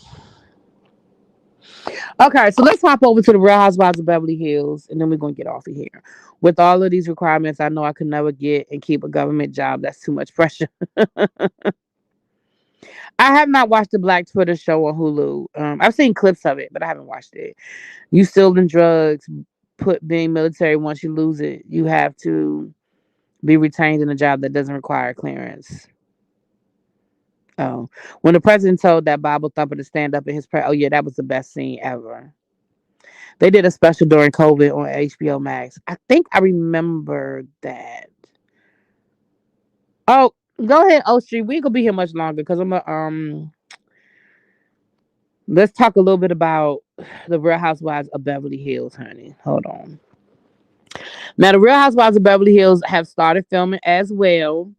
Okay, so let's hop over to the Real Housewives of Beverly Hills, and then we're gonna get off of here. With all of these requirements, I know I could never get and keep a government job. That's too much pressure. I have not watched the Black Twitter show on Hulu. I've seen clips of it, but I haven't watched it. You still in drugs, put being military. Once you lose it, you have to be retained in a job that doesn't require clearance. Oh, when the president told that Bible thumper to stand up in his prayer, oh yeah, that was the best scene ever. They did a special during COVID on HBO Max. I think I remember that. Oh, go ahead, O Street. We ain't gonna be here much longer because I'm gonna let's talk a little bit about the Real Housewives of Beverly Hills, honey. Hold on. Now the Real Housewives of Beverly Hills have started filming as well.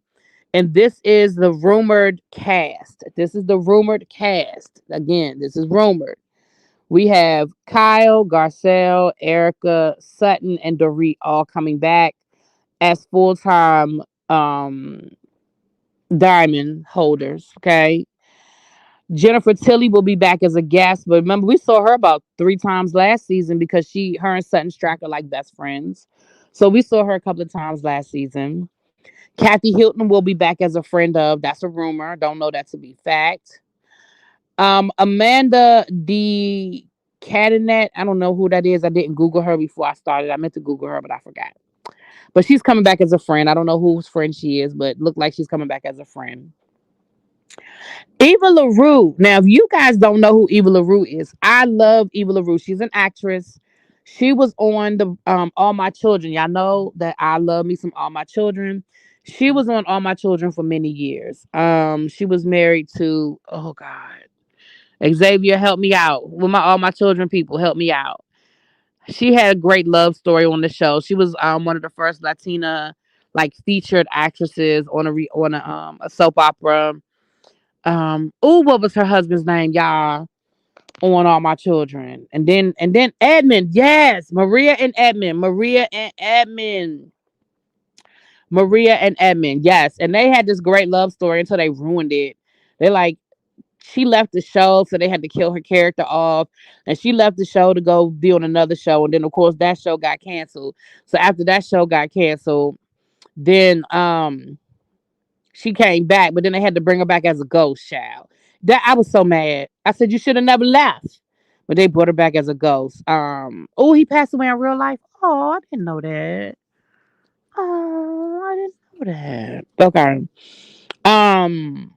And this is the rumored cast. This is the rumored cast. Again, this is rumored. We have Kyle, Garcelle, Erica, Sutton, and Dorit all coming back as full time diamond holders. Okay. Jennifer Tilly will be back as a guest, but remember we saw her about 3 times last season because her and Sutton Stracke are like best friends. So we saw her a couple of times last season. Kathy Hilton will be back as a friend of. That's a rumor. Don't know that to be fact. Amanda D. Cadinet. I don't know who that is. I didn't Google her before I started. I meant to Google her, but I forgot. But she's coming back as a friend. I don't know whose friend she is, but look like she's coming back as a friend. Eva LaRue. Now, if you guys don't know who Eva LaRue is, I love Eva LaRue. She's an actress. She was on the All My Children. Y'all know that I love me some All My Children. She was on All My Children for many years. She was married to, oh God, Xavier. Help me out with my All My Children people. Help me out. She had a great love story on the show. She was one of the first Latina like featured actresses on a soap opera. What was her husband's name, y'all? On All My Children. And then Edmund, yes, Maria and Edmund, yes. And they had this great love story until they ruined it. They like she left the show, so they had to kill her character off. And she left the show to go be on another show. And then of course that show got canceled. So after that show got canceled, then she came back, but then they had to bring her back as a ghost child. That I was so mad. I said you should have never left. But they brought her back as a ghost. Oh, he passed away in real life. Oh, I didn't know that. Oh, I didn't know that. Okay. Um,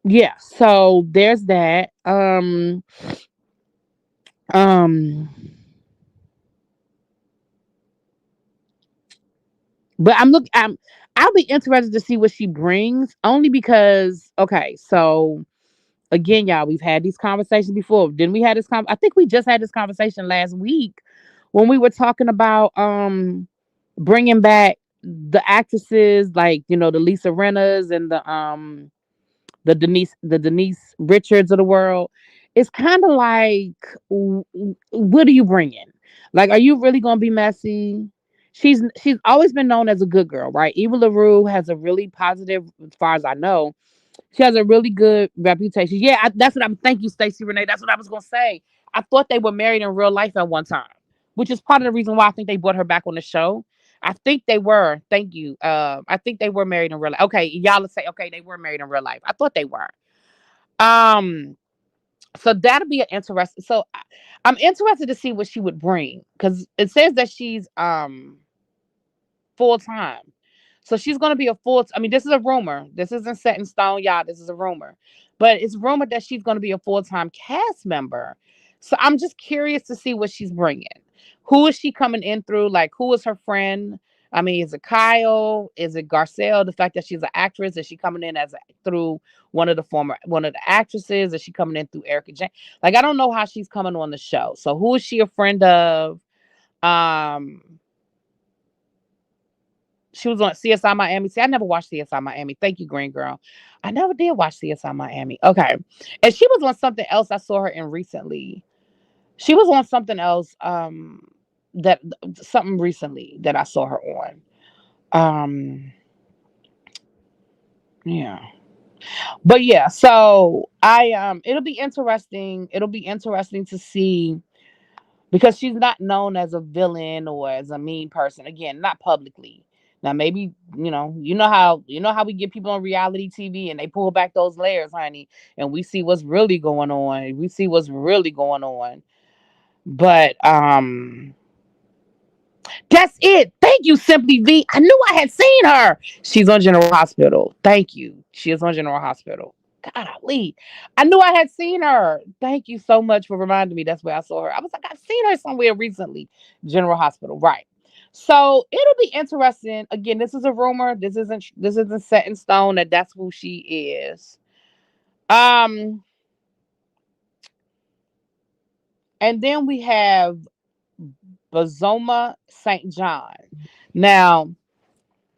Yeah, so there's that. Um but I'll be interested to see what she brings, only because okay, so again, y'all, we've had these conversations before. Didn't we had this I think we just had this conversation last week when we were talking about bringing back the actresses, like, the Lisa Rennas and the Denise Richards of the world. It's kind of like, what are you bringing? Like, are you really gonna be messy? She's always been known as a good girl, right? Eva LaRue has a really positive, as far as I know, she has a really good reputation. Yeah, that's what I'm. Thank you, Stacey Renee. That's what I was gonna say. I thought they were married in real life at one time, which is part of the reason why I think they brought her back on the show. I think they were. Thank you. I think they were married in real life. Okay, y'all will say, okay, they were married in real life. I thought they were. Um, so that'll be an interesting. So I'm interested to see what she would bring, because it says that she's full time. So she's going to be a full. I mean, this is a rumor. This isn't set in stone, y'all. This is a rumor, but it's rumored that she's going to be a full time cast member. So I'm just curious to see what she's bringing. Who is she coming in through? Like, who is her friend? I mean, is it Kyle? Is it Garcelle? The fact that she's an actress, is she coming in through one of the actresses? Is she coming in through Erica Jane? Like, I don't know how she's coming on the show. So who is she a friend of? Um, She was on CSI Miami. See, I never watched CSI Miami. Thank you, Green Girl. I never did watch CSI Miami. Okay. And she was on something else I saw her in recently. She was on something else, that something recently that I saw her on. Um, yeah. But yeah, so it'll be interesting. It'll be interesting to see, because she's not known as a villain or as a mean person. Again, not publicly. Now maybe, you know how we get people on reality TV and they pull back those layers, honey, and we see what's really going on. We see what's really going on. But that's it. Thank you, Simply V. I knew I had seen her. She's on General Hospital. Thank you. She is on General Hospital. Golly. I knew I had seen her. Thank you so much for reminding me. That's where I saw her. I was like, I've seen her somewhere recently. General Hospital. Right. So it'll be interesting. Again, this is a rumor. This isn't set in stone that that's who she is. Um, and then we have Bazoma St. John. Now,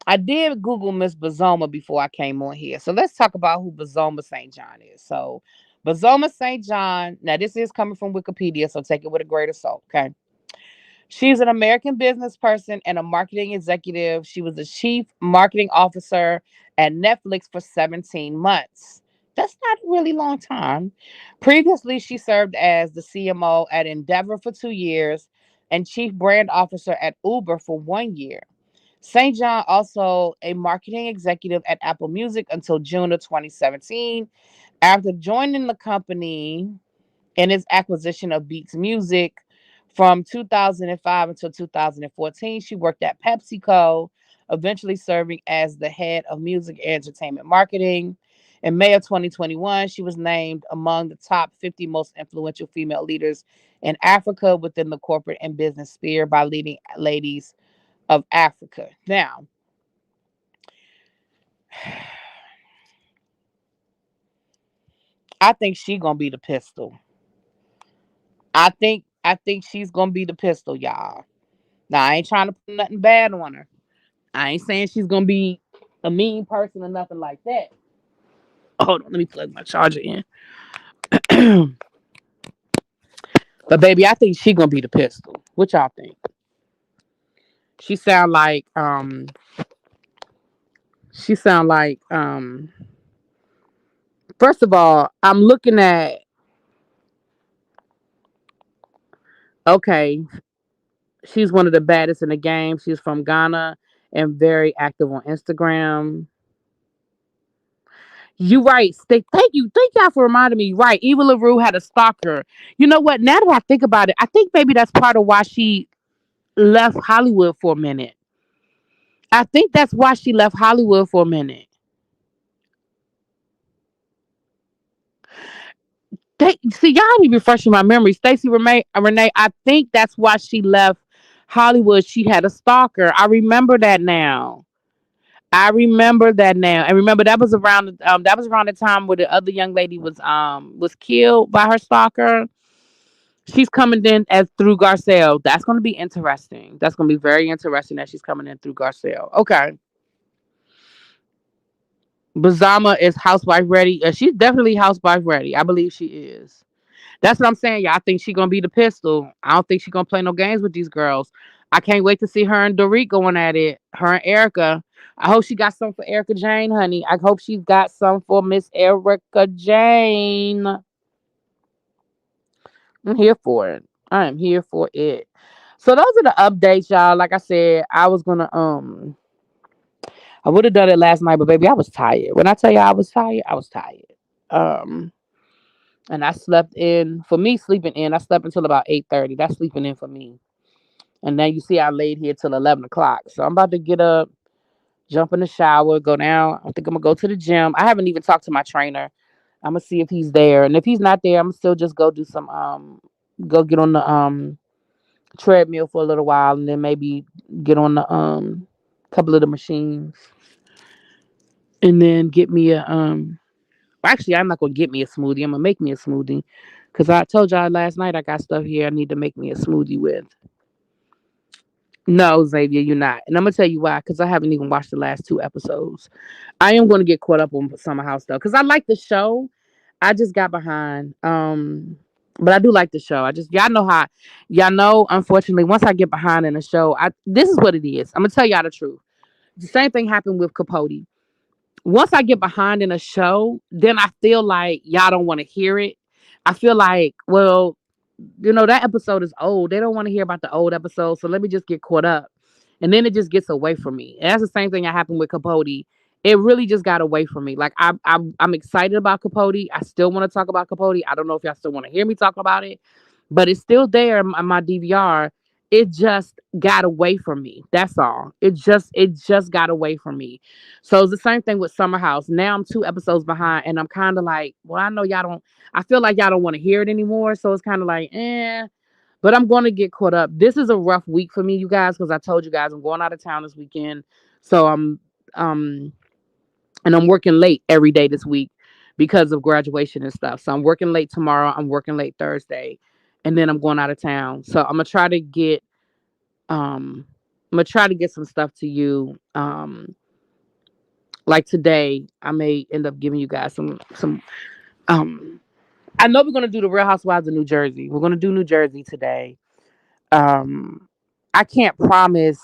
I did Google Miss Bazoma before I came on here. So let's talk about who Bazoma St. John is. So Bazoma St. John, now this is coming from Wikipedia, so take it with a grain of salt, okay? She's an American business person and a marketing executive. She was the chief marketing officer at Netflix for 17 months. That's not a really long time. Previously, she served as the CMO at Endeavor for 2 years and chief brand officer at Uber for 1 year. St. John also a marketing executive at Apple Music until June of 2017. After joining the company in its acquisition of Beats Music from 2005 until 2014, she worked at PepsiCo, eventually serving as the head of music and entertainment marketing. In May of 2021, she was named among the top 50 most influential female leaders in Africa within the corporate and business sphere by Leading Ladies of Africa. Now, I think she gonna be the pistol. I think she's gonna be the pistol, y'all. Now I ain't trying to put nothing bad on her. I ain't saying she's gonna be a mean person or nothing like that. Hold on, let me plug my charger in. But baby, I think she gonna be the pistol. What y'all think? She sound like she sound like first of all, I'm looking at, okay, she's one of the baddest in the game. She's from Ghana and very active on Instagram. You right. Thank you. Thank y'all for reminding me. Right. Eva LaRue had a stalker. You know what? Now that I think about it, I think maybe that's part of why she left Hollywood for a minute. I think that's why she left Hollywood for a minute. See, y'all be refreshing my memory. Stacey Renee, I think that's why she left Hollywood. She had a stalker. I remember that now. I remember that now. And remember that was around the time where the other young lady was killed by her stalker. She's coming in as through Garcelle. That's gonna be interesting. That's gonna be very interesting that she's coming in through Garcelle. Okay. Bazama is housewife ready. She's definitely housewife ready. I believe she is. That's what I'm saying. Yeah, I think she's gonna be the pistol. I don't think she's gonna play no games with these girls. I can't wait to see her and Dorit going at it. Her and Erica. I hope she got some for Erica Jane, honey. I hope she's got some for Miss Erica Jane. I'm here for it. I am here for it. So those are the updates, y'all. Like I said, I would have done it last night, but baby, I was tired. When I tell you I was tired, I was tired. Um, and I slept in. For me, sleeping in, I slept until about 8:30. That's sleeping in for me. And then you see I laid here till 11 o'clock. So I'm about to get up, jump in the shower, go down. I think I'm gonna go to the gym. I haven't even talked to my trainer. I'm gonna see if he's there. And if he's not there, I'm gonna still just go do some go get on the treadmill for a little while and then maybe get on the couple of the machines and then get me a actually I'm not gonna get me a smoothie. I'm gonna make me a smoothie. Cause I told y'all last night I got stuff here I need to make me a smoothie with. No, Xavier, you're not. And I'm gonna tell you why, because I haven't even watched the last two episodes. I am gonna get caught up on Summer House though, because I like the show. I just got behind. But I do like the show. I just y'all know, unfortunately, once I get behind in a show, I this is what it is. I'm gonna tell y'all the truth. The same thing happened with Capote. Once I get behind in a show, then I feel like y'all don't want to hear it. I feel like, well, that episode is old. They don't want to hear about the old episode, so let me just get caught up. And then it just gets away from me. And that's the same thing that happened with Capote. It really just got away from me. Like I'm excited about Capote. I still want to talk about Capote. I don't know if y'all still want to hear me talk about it, but it's still there on my DVR. It just got away from me. That's all. It just got away from me. So it's the same thing with Summer House. Now I'm 2 episodes behind, and I'm kind of like, well, I know y'all don't. I feel like y'all don't want to hear it anymore. So it's kind of like, eh. But I'm going to get caught up. This is a rough week for me, you guys, because I told you guys I'm going out of town this weekend. So um and I'm working late every day this week because of graduation and stuff. So I'm working late tomorrow. I'm working late Thursday, and then I'm going out of town. So um I'm gonna try to get some stuff to you. Like today, I may end up giving you guys some um I know we're gonna do the Real Housewives of New Jersey. We're gonna do New Jersey today. Um I can't promise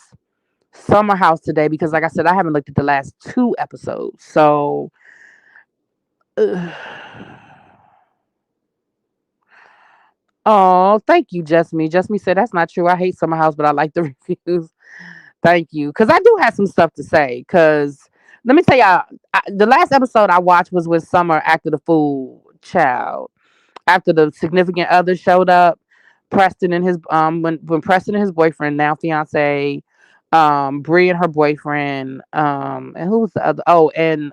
Summer House today because like I said, I haven't looked at the last 2 episodes. So ugh. Oh, thank you, Jessme. Jessme said that's not true. I hate Summer House, but I like the reviews. Thank you. Because I do have some stuff to say. Because let me tell y'all, the last episode I watched was with Summer after the food child. After the significant other showed up, Preston and his when Preston and his boyfriend, now fiance, Bree and her boyfriend, and who was the other? Oh, and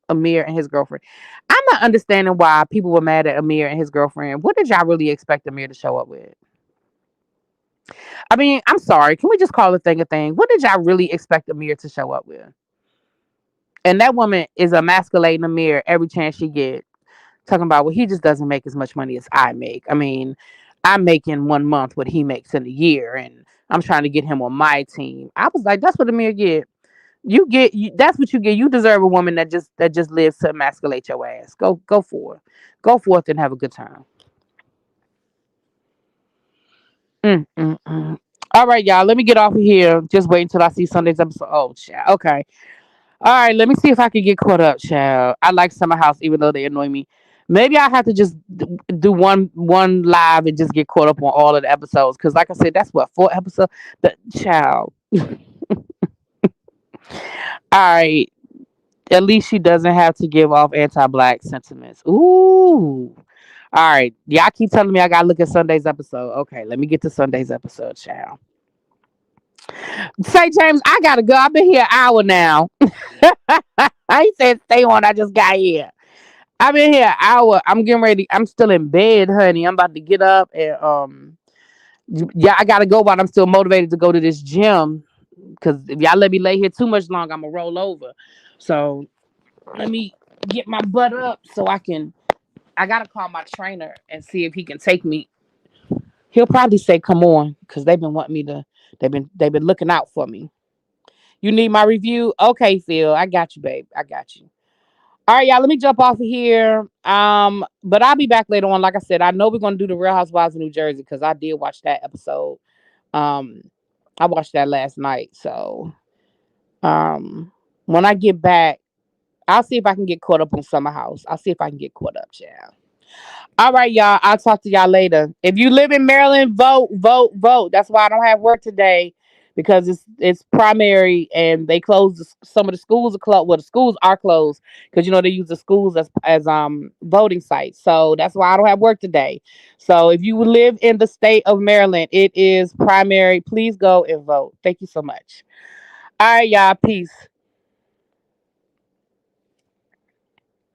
Amir and his girlfriend. I'm not understanding why people were mad at Amir and his girlfriend. What did y'all really expect Amir to show up with? I mean, I'm sorry. Can we just call a thing a thing? What did y'all really expect Amir to show up with? And that woman is emasculating Amir every chance she gets. Talking about, well, he just doesn't make as much money as I make. I mean, I'm making 1 month what he makes in a year, and I'm trying to get him on my team. I was like, that's what Amir get. That's what you get. You deserve a woman that just lives to emasculate your ass. Go for it. Go forth and have a good time. Mm. All right, y'all. Let me get off of here. Just wait until I see Sunday's episode. Oh, child. Okay. All right. Let me see if I can get caught up, child. I like Summer House, even though they annoy me. Maybe I have to just do one live and just get caught up on all of the episodes. Cause like I said, that's what 4 episodes. The child. All right. At least she doesn't have to give off anti-black sentiments. Ooh. All right. Y'all keep telling me I gotta look at Sunday's episode. Okay, let me get to Sunday's episode, child. Say, James, I gotta go. I've been here an hour now. I said stay on. I just got here. I've been here an hour. I'm getting ready. I'm still in bed, honey. I'm about to get up and yeah, I gotta go, but I'm still motivated to go to this gym. Cause if y'all let me lay here too much longer, I'm gonna roll over. So let me get my butt up so I can. I gotta call my trainer and see if he can take me. He'll probably say, "Come on," because they've been wanting me to. They've been looking out for me. You need my review? Okay, Phil, I got you, babe. I got you. All right, y'all. Let me jump off of here. But I'll be back later on. Like I said, I know we're gonna do the Real Housewives of New Jersey because I did watch that episode. Um, I watched that last night. So, when I get back, I'll see if I can get caught up on Summer House. I'll see if I can get caught up, child. All right, y'all. I'll talk to y'all later. If you live in Maryland, vote, vote, vote. That's why I don't have work today because it's primary and they closed some of the schools are closed. Well, the schools are closed because they use the schools as voting sites. So that's why I don't have work today. So if you live in the state of Maryland, it is primary. Please go and vote. Thank you so much. All right, y'all. Peace.